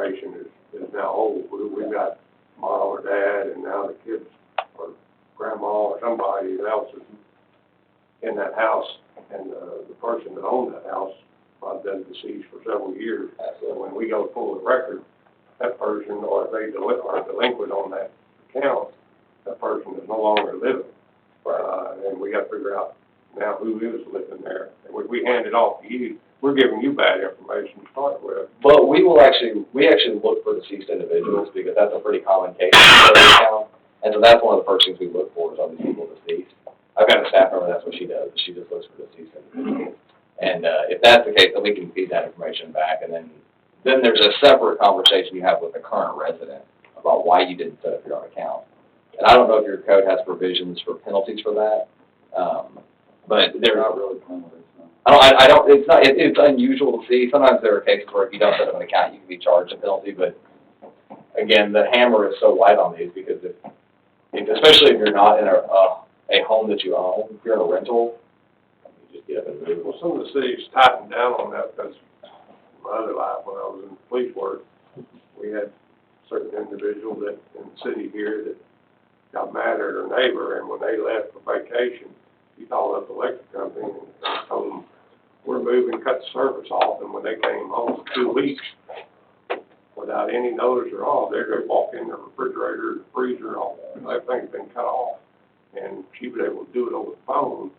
information is now old. We've got mom or dad, and now the kids or grandma or somebody else is in that house, and the person that owned that house has been deceased for several years. So when we go pull the record, that person, or if they are delinquent on that account, that person is no longer living. And we got to figure out now who is living there. And we hand it off to you. We're giving you bad information to start with. But we actually look for deceased individuals because that's a pretty common case in the account. And so that's one of the first things we look for is are these people deceased. I've got a staff member, that's what she does, she just looks for deceased individuals. And if that's the case, then we can feed that information back. And then there's a separate conversation you have with the current resident about why you didn't set up your own account. And I don't know if your code has provisions for penalties for that, but they're not really penalties. No. It's unusual to see. Sometimes there are cases where if you don't set up an account, you can be charged a penalty, but again, the hammer is so light on these because especially if you're not in a home that you own, if you're in a rental, you just get up and move. Well, some of the cities tightened down on that because my other life when I was in police work, we had certain individuals that in the city here that got mad at her neighbor, and when they left for vacation, he called up the electric company and told them, we're moving, cut the service off, and when they came home for 2 weeks, without any notice at all, they're going to walk in the refrigerator, the freezer, all everything's been cut off. And she was able to do it over the phone,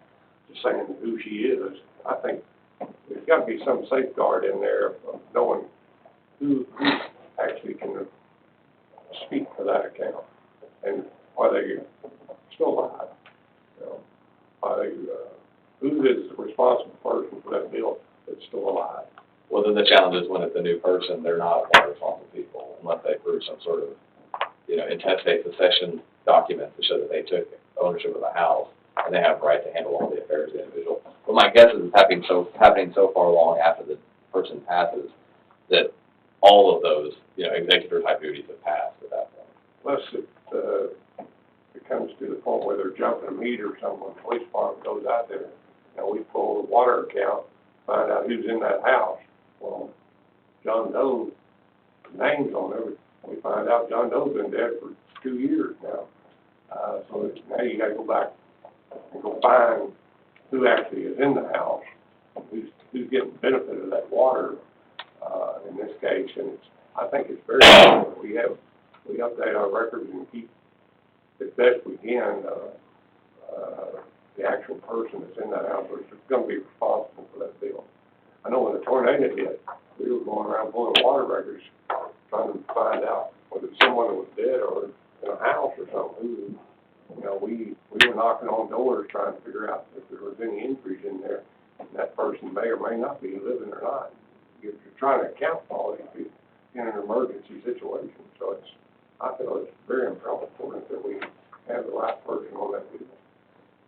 just saying who she is. I think there's got to be some safeguard in there of knowing who actually can speak for that account and are they still alive. You know, who is the responsible person for that bill that's still alive? Well, then the challenge is when it's a new person, they're not one of the responsible people unless they prove some sort of, intestate succession documents to show that they took ownership of the house and they have the right to handle all the affairs of the individual. But my guess is it's happening so far along after the person passes that all of those, executor type duties have passed at that point. Unless it comes to the point where they're jumping a meter or something, when the police department goes out there, we pull the water account, find out who's in that house. Well, John Doe's name's on there. We find out John Doe's been dead for 2 years now. So now you got to go back and go find who actually is in the house, who's getting the benefit of that water in this case. And I think it's very important that we update our records and keep as best we can the actual person that's in that house, which is going to be responsible for that bill. I know when the tornado hit, we were going around pulling water records, trying to find out whether someone was dead or in a house or something. We were knocking on doors trying to figure out if there was any injuries in there. And that person may or may not be living or not. You're trying to account for all these people in an emergency situation. So I feel it's very important that we have the right person on that bill.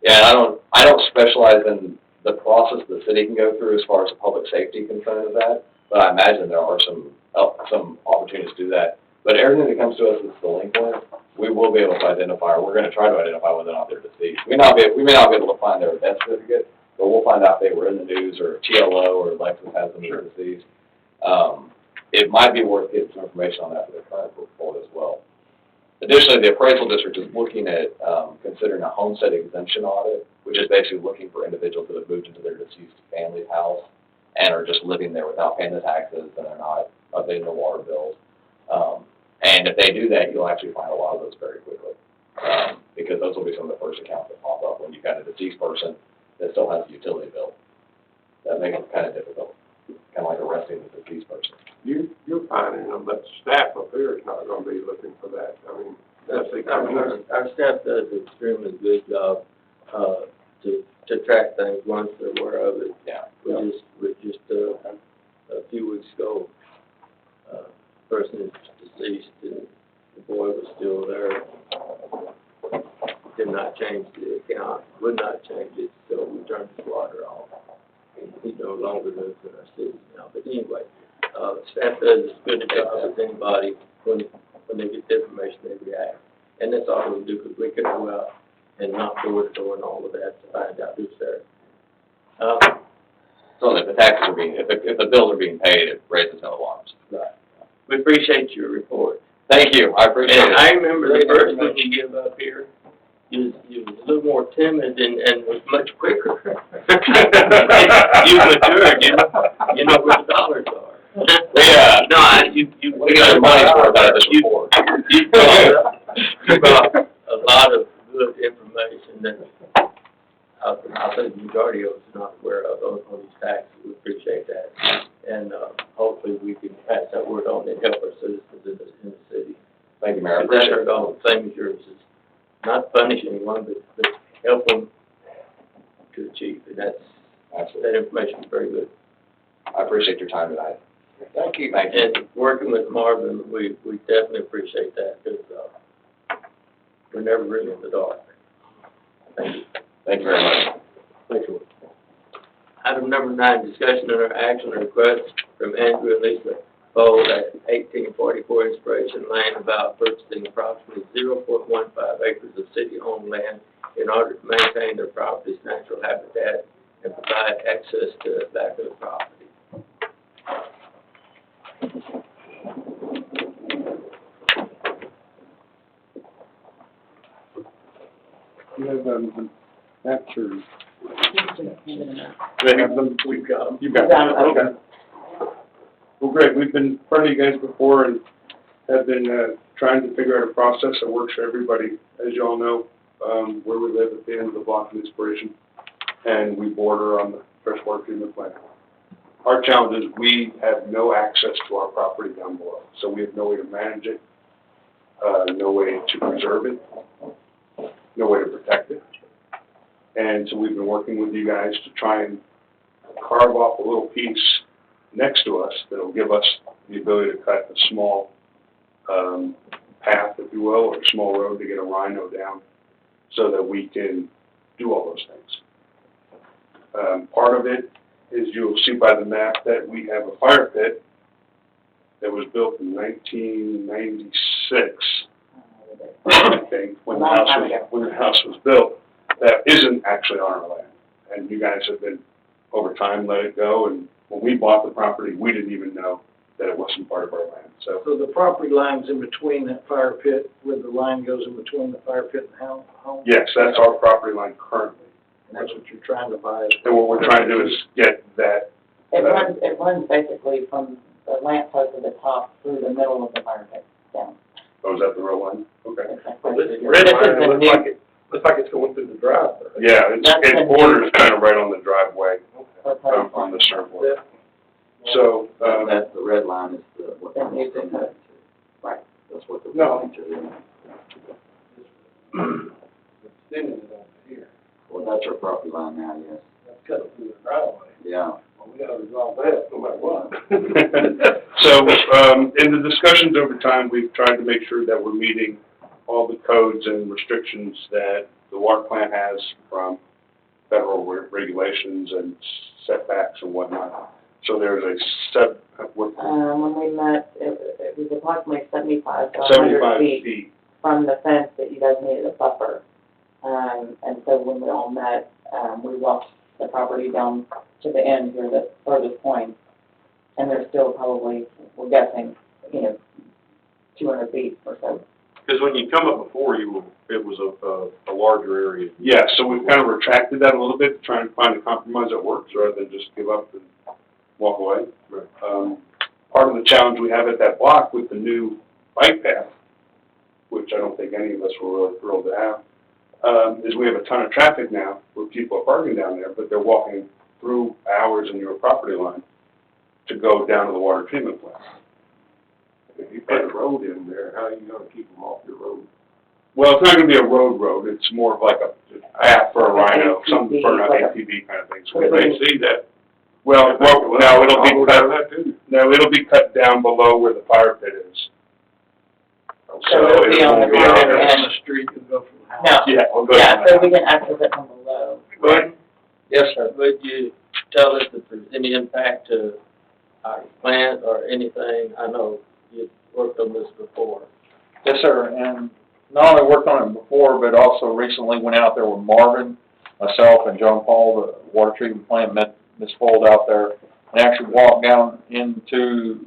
Yeah, I don't specialize in the process the city can go through as far as the public safety concern of that, but I imagine there are some opportunities to do that. But everything that comes to us that's delinquent, we will be able to identify, or we're going to try to identify whether or not they're deceased. We may not be able to find their death certificate, but we'll find out if they were in the news or TLO or Lexus has them as deceased. It might be worth getting some information on that for the current report as well. Additionally, the appraisal district is looking at considering a homestead exemption audit, which is basically looking for individuals that have moved into their deceased family's house and are just living there without paying the taxes and are not updating their water bills. And if they do that, you'll actually find a lot of those very quickly because those will be some of the first accounts that pop up when you've got a deceased person that still has a utility bill. That makes it kind of difficult, kind of like arresting the deceased person. You're finding them, but the staff up here is not going to be looking for that. I mean, our staff does an extremely good job to track things once they're aware of it. Yeah. Just a few weeks ago, person is deceased and the boy was still there. Did not change the account, would not change it, so we turned his water off. And he no longer lives in our city now. But anyway, staff does as good a job as anybody when they get the information, they react. And that's all we do, because we can go out and knock door to door and all of that to find out who's there. So if the taxes are if the bills are being paid, it raises no alarms. Right. But we appreciate your report. Thank you, I appreciate And it. I remember the first one you gave up here, you was a little more timid and was much quicker. You matured, you know where the dollars are. Yeah. No, We got our money's worth out of this report. You brought a lot of good information that I think the majority of us are not aware of on these taxes. We appreciate that. And, hopefully we can pass that word on and help our citizens in the city. Thank you, Mayor, I Because that's appreciate our it. goal, same as yours, is not punish anyone, but help them to achieve. And Absolutely. that information is very good. I appreciate your time tonight. Thank you. Thank you. And working with Marvin, we definitely appreciate that, because, we're never really in the dark. Thank you. Thank you very much. Thank you. Item number 9, discussion and action request from Andrew and Lisa Bold at 1844 Inspiration Lane about purchasing approximately 0.15 acres of city-owned land in order to maintain their property's natural habitat and provide access to the back of the property. You have maps or? They have them, we've got them. You've got them, okay. Well, great, we've been in front of you guys before and have been, trying to figure out a process that works for everybody. As you all know, where we live at the end of the block of Inspiration, and we border on the freshwater treatment plant. Our challenge is we have no access to our property down below, so we have no way to manage it, no way to preserve it, no way to protect it. And so we've been working with you guys to try and carve off a little piece next to us that'll give us the ability to cut a small path, if you will, or a small road to get a rhino down so that we can do all those things. Part of it is you'll see by the map that we have a fire pit that was built in 1996, I think, when the house was built, that isn't actually on our land. And you guys have been, over time, let it go, and when we bought the property, we didn't even know that it wasn't part of our land, so. So the property line's in between that fire pit, where the line goes in between the fire pit and the home? Yes, that's our property line currently. And that's what you're trying to buy? And what we're trying to do is get that, It runs basically from the lamp post at the top through the middle of the fire pit down. oh, is that the real line? Okay. Well, this red line looks like it's going through the driveway. Yeah, it borders kind of right on the driveway, Okay. on the surfboard. So, That's the red line is the, what That they're needs to saying. cut. Right. That's what they're No. going to. Extending it over here, Well, that's your property line now, yes. that's cut through the driveway. Yeah. Well, we gotta resolve that no matter what. so, in the discussions over time, we've tried to make sure that we're meeting all the codes and restrictions that the water plant has from federal regulations and setbacks and whatnot. So there's a When we met, it was approximately 75 to 100 75 feet feet. from the fence that you guys needed a buffer. And so when we all met, we walked the property down to the end here, the furthest point, and there's still probably, we're guessing, 200 feet or so. Because when you come up before, it was a larger area. Yeah, so we've kind of retracted that a little bit, to try and find a compromise that works rather than just give up and walk away. Right. Part of the challenge we have at that block with the new bike path, which I don't think any of us were really thrilled to have, is we have a ton of traffic now where people are parking down there, but they're walking through ours and your property line to go down to the water treatment plant. If you put a road in there, how are you gonna keep them off your road? Well, it's not gonna be a road, it's more of like a path for a rhino, something for an ATV kind of thing. So If they see that. Well, no, it'll be I'll go cut, down that too. no, it'll be cut down below where the fire pit is. So it'll be on the won't be ground on and- the street and go from the house? No, Yeah, we'll go yeah, down so that. we can access it from below. Right. Yes, sir. Would you tell us if there's any impact to our plant or anything? I know you've worked on this before. Yes, sir, and not only worked on it before, but also recently went out there with Marvin, myself, and John Paul, the water treatment plant, met Ms. Fold out there, and actually walked down into